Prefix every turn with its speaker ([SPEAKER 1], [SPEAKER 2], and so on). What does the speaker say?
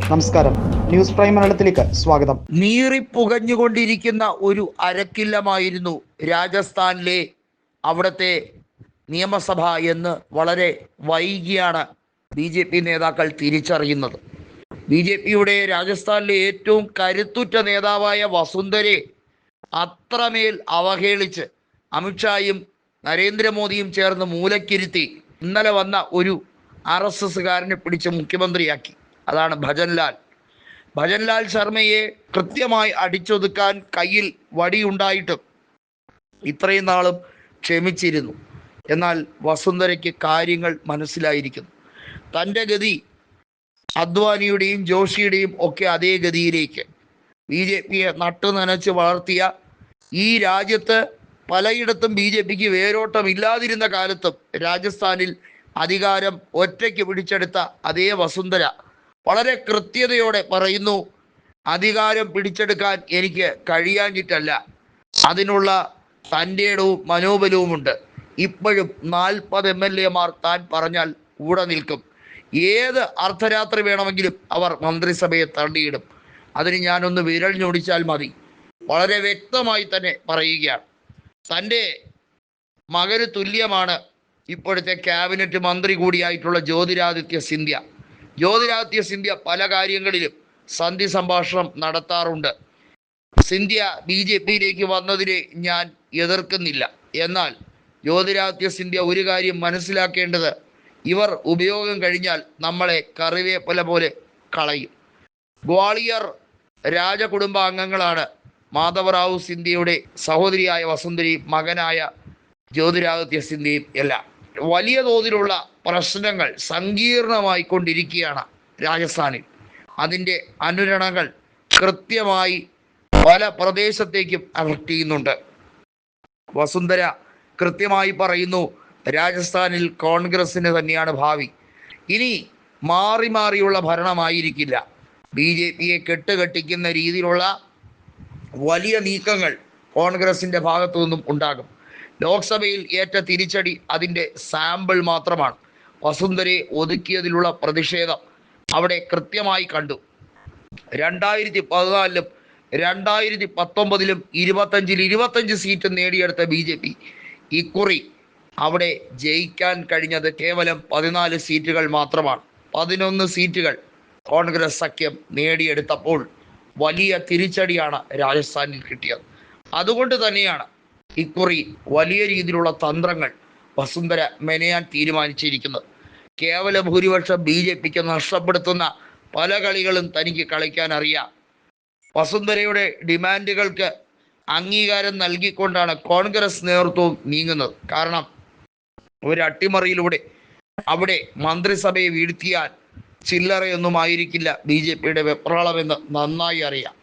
[SPEAKER 1] നമസ്കാരം, news prime മലയാളത്തിലേക്ക് സ്വാഗതം.
[SPEAKER 2] നീറിപ്പുകഞ്ഞുകൊണ്ടിരിക്കുന്ന ഒരു അരക്കില്ലമായിരുന്നു രാജസ്ഥാനിലെ അവിടുത്തെ നിയമസഭ എന്ന് വളരെ വൈകിയാണ് BJP നേതാക്കൾ തിരിച്ചറിയുന്നത്. BJPയുടെ രാജസ്ഥാനിലെ ഏറ്റവും കരുത്തുറ്റ നേതാവായ വസുന്ധരയെ അത്രമേൽ അവഹേളിച്ച് അമിത്ഷായും നരേന്ദ്രമോദിയും ചേർന്ന് മൂലക്കിരുത്തി ഇന്നലെ വന്ന ഒരു RSSകാരനെ പിടിച്ച് മുഖ്യമന്ത്രിയാക്കി. അതാണ് ഭജൻലാൽ ശർമ്മയെ കൃത്യമായി അടിച്ചൊതുക്കാൻ കയ്യിൽ വടിയുണ്ടായിട്ടും ഇത്രയും നാളും ക്ഷമിച്ചിരുന്നു. എന്നാൽ വസുന്ധരയ്ക്ക് കാര്യങ്ങൾ മനസ്സിലായിരിക്കുന്നു. തൻ്റെ ഗതി അദ്വാനിയുടെയും ജോഷിയുടെയും ഒക്കെ അതേ ഗതിയിലേക്ക് BJPയെ നട്ടുനനച്ച് വളർത്തിയ ഈ രാജ്യത്ത് പലയിടത്തും BJPക്ക് വേരോട്ടമില്ലാതിരുന്ന കാലത്തും രാജസ്ഥാനിൽ അധികാരം ഒറ്റയ്ക്ക് പിടിച്ചെടുത്ത അതേ വസുന്ധര വളരെ കൃത്യതയോടെ പറയുന്നു, അധികാരം പിടിച്ചെടുക്കാൻ എനിക്ക് കഴിയാഞ്ഞിട്ടല്ല, അതിനുള്ള തൻ്റെ ഇടവും മനോബലവുമുണ്ട്. ഇപ്പോഴും 40 MLA താൻ പറഞ്ഞാൽ കൂടെ നിൽക്കും. ഏത് അർദ്ധരാത്രി വേണമെങ്കിലും അവർ മന്ത്രിസഭയെ തള്ളിയിടും. അതിന് ഞാനൊന്ന് വിരൽ ഞൊടിച്ചാൽ മതി. വളരെ വ്യക്തമായി തന്നെ പറയുകയാണ്. തൻ്റെ മകന് തുല്യമാണ് ഇപ്പോഴത്തെ ക്യാബിനറ്റ് മന്ത്രി കൂടിയായിട്ടുള്ള ജ്യോതിരാദിത്യ സിന്ധ്യ പല കാര്യങ്ങളിലും സന്ധി സംഭാഷണം നടത്താറുണ്ട്. സിന്ധ്യ BJPയിലേക്ക് വന്നതിനെ ഞാൻ എതിർക്കുന്നില്ല. എന്നാൽ ജ്യോതിരാദിത്യ സിന്ധ്യ ഒരു കാര്യം മനസ്സിലാക്കേണ്ടത്, ഇവർ ഉപയോഗം കഴിഞ്ഞാൽ നമ്മളെ കറിവേപ്പില പോലെ കളയും. ഗ്വാളിയർ രാജകുടുംബാംഗങ്ങളാണ് മാധവറാവു സിന്ധ്യയുടെ സഹോദരിയായ വസുന്ധരയും മകനായ ജ്യോതിരാദിത്യ സിന്ധ്യയും എല്ലാം. വലിയ തോതിലുള്ള പ്രശ്നങ്ങൾ സങ്കീർണമായി കൊണ്ടിരിക്കുകയാണ് രാജസ്ഥാനിൽ. അതിൻ്റെ അനുരണങ്ങൾ കൃത്യമായി പല പ്രദേശത്തേക്കും അഫക്റ്റ് ചെയ്യുന്നുണ്ട്. വസുന്ധര കൃത്യമായി പറയുന്നു, രാജസ്ഥാനിൽ കോൺഗ്രസിന് തന്നെയാണ് ഭാവി. ഇനി മാറിയുള്ള ഭരണമായിരിക്കില്ല. BJPയെ കെട്ടുകെട്ടിക്കുന്ന രീതിയിലുള്ള വലിയ നീക്കങ്ങൾ കോൺഗ്രസിൻ്റെ ഭാഗത്തു നിന്നും ഉണ്ടാകും. ലോക്സഭയിൽ ഏറ്റ തിരിച്ചടി അതിൻ്റെ സാമ്പിൾ മാത്രമാണ്. വസുന്ധരയെ ഒതുക്കിയതിലുള്ള പ്രതിഷേധം അവിടെ കൃത്യമായി കണ്ടു. 2014-ലും 2019-ലും 25 സീറ്റ് നേടിയെടുത്ത BJP ഇക്കുറി അവിടെ ജയിക്കാൻ കഴിഞ്ഞത് കേവലം 14 സീറ്റുകൾ മാത്രമാണ്. 11 സീറ്റുകൾ കോൺഗ്രസ് സഖ്യം നേടിയെടുത്തപ്പോൾ വലിയ തിരിച്ചടിയാണ് രാജസ്ഥാനിൽ കിട്ടിയത്. അതുകൊണ്ട് തന്നെയാണ് ഇക്കുറി വലിയ രീതിയിലുള്ള തന്ത്രങ്ങൾ വസുന്ധര മെനയാൻ തീരുമാനിച്ചിരിക്കുന്നത്. കേവല ഭൂരിപക്ഷം BJPക്ക് നഷ്ടപ്പെടുത്തുന്ന പല കളികളും തനിക്ക് കളിക്കാൻ അറിയാം. വസുന്ധരയുടെ ഡിമാൻഡുകൾക്ക് അംഗീകാരം നൽകിക്കൊണ്ടാണ് കോൺഗ്രസ് നേതൃത്വവും നീങ്ങുന്നത്. കാരണം ഒരു അട്ടിമറിയിലൂടെ അവിടെ മന്ത്രിസഭയെ വീഴ്ത്തിയാൽ ചില്ലറയൊന്നും ആയിരിക്കില്ല BJPയുടെ വെപ്രാളമെന്ന് നന്നായി അറിയാം.